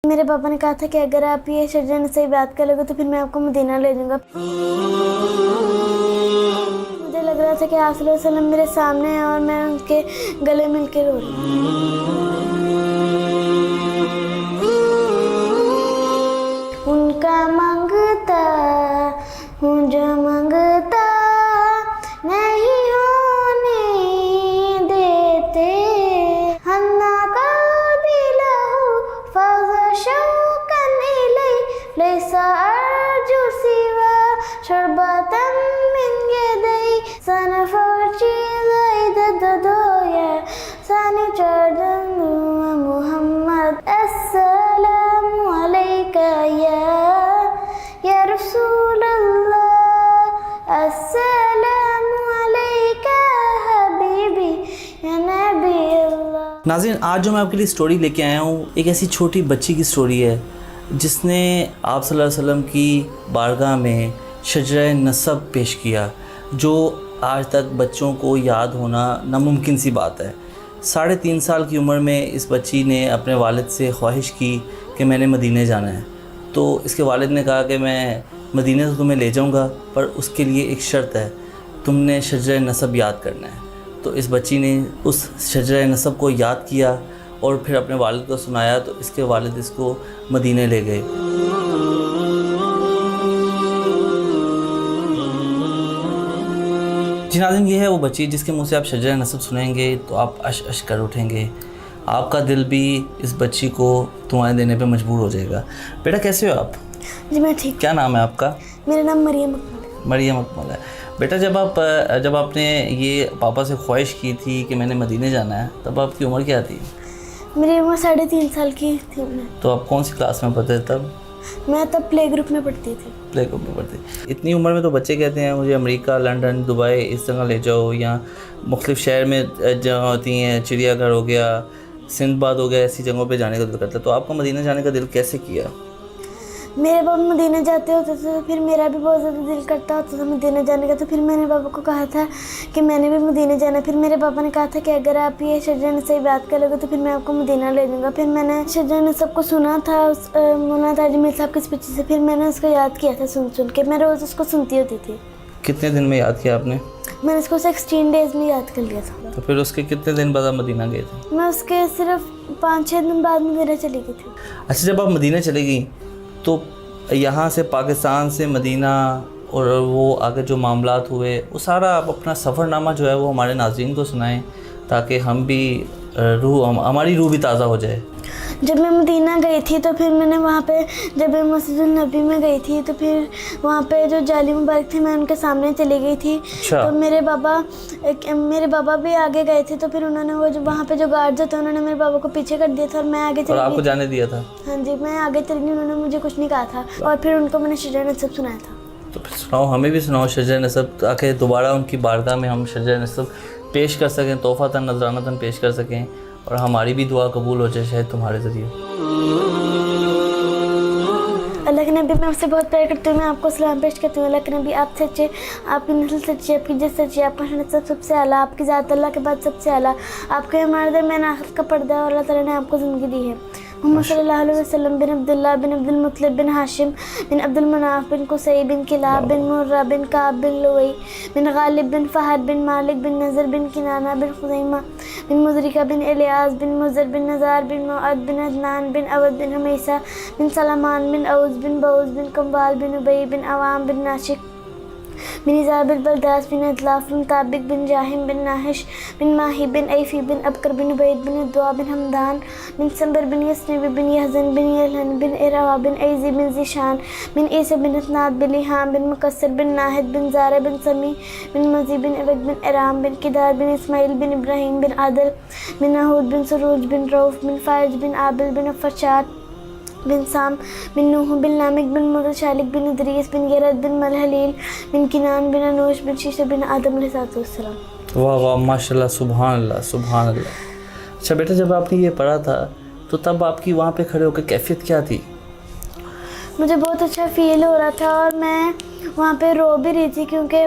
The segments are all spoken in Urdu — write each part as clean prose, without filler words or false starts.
میرے پاپا نے کہا تھا کہ اگر آپ یہ شجرہ نصیب بات کر لوگے تو پھر میں آپ کو مدینہ لے جاؤں گا. مجھے لگ رہا تھا کہ آپ صلی اللہ علیہ وسلم میرے سامنے ہیں اور میں ان کے گلے مل کے رو رہی ہوں. ان کا مانگتا ہوں جو مانگتا نہیں ہونے دیتے. ہنا قابلہ فاز شوقا الی لیس ارجو سوا شربة من یدی سنفرچی زید ددویا ثانی چردن محمد السلام علیکہ یا رسول اللہ السلام علیکہ حبیبی یا نبی اللہ. ناظرین، آج جو میں آپ کے لیے سٹوری لے کے آیا ہوں ایک ایسی چھوٹی بچی کی سٹوری ہے جس نے آپ صلی اللہ علیہ وسلم کی بارگاہ میں شجرہ نسب پیش کیا، جو آج تک بچوں کو یاد ہونا ناممکن سی بات ہے. 3.5 سال کی عمر میں اس بچی نے اپنے والد سے خواہش کی کہ میں نے مدینے جانا ہے. تو اس کے والد نے کہا کہ میں مدینے سے تمہیں لے جاؤں گا، پر اس کے لیے ایک شرط ہے، تم نے شجرہ نسب یاد کرنا ہے. تو اس بچی نے اس شجرہ نسب کو یاد کیا اور پھر اپنے والد کو سنایا، تو اس کے والد اس کو مدینے لے گئے. جی ناظرین، یہ ہے وہ بچی جس کے منہ سے آپ شجرہ نسب سنیں گے تو آپ اش اش کر اٹھیں گے. آپ کا دل بھی اس بچی کو تمہارے دینے پہ مجبور ہو جائے گا. بیٹا کیسے ہو آپ؟ جی میں ٹھیک. کیا نام ہے آپ کا؟ میرا نام مریم اکمل ہے. مریم اکمل ہے. بیٹا جب آپ نے یہ پاپا سے خواہش کی تھی کہ میں نے مدینے جانا ہے، تب آپ کی عمر کیا تھی؟ میری عمر 3.5 سال کی تھی. تو آپ کون سی کلاس میں پڑھتے تھے تب؟ میں تب پلے گروپ میں پڑھتی تھی. پلے گروپ میں پڑھتی. اتنی عمر میں تو بچے کہتے ہیں مجھے امریکہ، لنڈن، دبئی اس جگہ لے جاؤ، یا مختلف شہر میں جہاں ہوتی ہیں، چڑیا گھر ہو گیا، سندھ باد ہو گیا، ایسی جگہوں پہ جانے کا دل کرتا ہے. تو آپ کو مدینہ جانے کا دل کیسے کیا؟ میرے پاپا مدینہ جاتے ہوتے تھے تو پھر میرا بھی بہت زیادہ دل کرتا ہوتا تھا مدینہ جانے کا. تو پھر میں نے پاپا کو کہا تھا کہ میں نے بھی مدینہ جانا. پھر میرے پاپا نے کہا تھا کہ اگر آپ یہ شجرہ نصیب بات کر لوگے تو پھر میں آپ کو مدینہ لے جاؤں گا. پھر میں نے شجرہ نصب کو سنا تھا مولانا تاج میل صاحب کی اسپیچ سے. پھر میں نے اس کو یاد کیا تھا سن کے. میں روز اس کو سنتی ہوتی تھی. کتنے دن میں یاد کیا آپ نے؟ میں نے اس کو 16 ڈیز میں یاد کر لیا تھا. تو پھر اس کے کتنے دن بعد آپ مدینہ گئے تھے؟ میں اس کے صرف 5-6 دن بعد مدینہ چلی گئی تھی. اچھا، جب آپ مدینہ چلے گئیں تو یہاں سے پاکستان سے مدینہ اور وہ آگے جو معاملات ہوئے وہ سارا آپ اپنا سفر نامہ جو ہے وہ ہمارے ناظرین کو سنائیں تاکہ ہماری روح بھی تازہ ہو جائے. جب میں مدینہ گئی تھی تو پھر میں نے وہاں پہ جب میں مسجد النبی میں گئی تھی تو پھر وہاں پہ جو جالی مبارک تھے میں ان کے سامنے چلی گئی تھی. تو میرے بابا بھی آگے گئے تھے. تو پھر انہوں نے وہ جو وہاں پہ جو گارڈ تھے انہوں نے میرے بابا کو پیچھے کر دیا تھا اور میں آگے چلی گئی. اور آپ کو جانے دیا تھا؟ ہاں جی، میں آگے چلی گئی. انہوں نے مجھے کچھ نہیں کہا تھا اور پھر ان کو میں نے شجرہ نصب سنایا تھا. تو پھر سناؤ، ہمیں بھی سناؤ شجرہ نسب تاکہ دوبارہ ان کی بارگاہ میں ہم شجرہ نسب پیش کر سکیں، تحفہ نذرانہ پیش کر سکیں اور ہماری بھی دعا قبول ہو جائے شاید تمہارے ذریعے. اللہ کے نبی، میں آپ سے بہت پیار کرتی ہوں. میں آپ کو سلام پیش کرتی ہوں. اللہ کے نبی، آپ سچے، آپ کی نسل سچی، آپ کی جس سچی، آپ کا نسب سب سے اعلیٰ، آپ کی ذات اللہ کے بعد سب سے اعلیٰ. آپ کے ہمارے درمیان آخرت کا پردہ ہے اور اللہ تعالیٰ نے آپ کو زندگی دی ہے. محمد صلی اللہ علیہ وسلم بن عبداللہ بن عبد المطلب بن ہاشم بن عبد المناف بن قصی بن کلاب بن مرہ بن کعب بن لوئی بن غالب بن فہد بن مالک بن نظر بن کنانہ بن خزیمہ بن مدرکہ بن الیاس بن مزر بن نزار بن معد بن عدنان بن عبد بن حمیسہ بن سلمان بن اوس بن بوز بن کمبال بن ابی بن عوام بن ناشک بن عزار بن بلداس بن ادلاف بن طابق بن جاہم بن ناہش بن ماہی بن ایفی بن ابکر بن عبید بن دعا بن حمدان بن سمبر بن یسنب بن یحزن بن یلہن بن اروا بن ایزی بن زیشان بن عیسی بن اتناد بن لحام بن مکسر بن ناہد بن زارہ بن سمی بن مزی بن عبد بن ارام بن کدار بن اسماعیل بن ابراہیم بن عادل بن ناہود بن سروج بن روف بن فارج بن عابل بن فرشاد بن سام بن نوح بن لامک بن مرد شالک بن ادریس بن گیرت بن ملحلیل بن کنان بن انوش بن شیشہ بن آدم علیہ السلام. واہ واہ، ماشاء اللہ، سبحان اللہ سبحان اللہ. اچھا بیٹا، جب آپ نے یہ پڑھا تھا تو تب آپ کی وہاں پہ کھڑے ہو کے کیفیت کیا تھی؟ مجھے بہت اچھا فیل ہو رہا تھا اور میں وہاں پہ رو بھی رہی تھی کیونکہ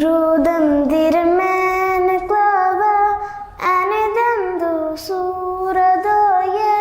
Rudam dirmen klava anidam du sura doye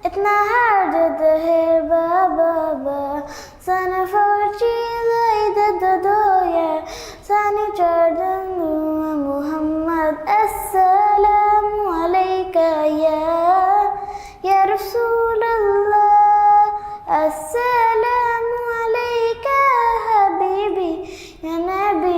itna hardad hai baba ba sana forchi zaida doye sani chardan Muhammad assalamu alayka ya Rasulallah assalamu alayka habibi ya nabi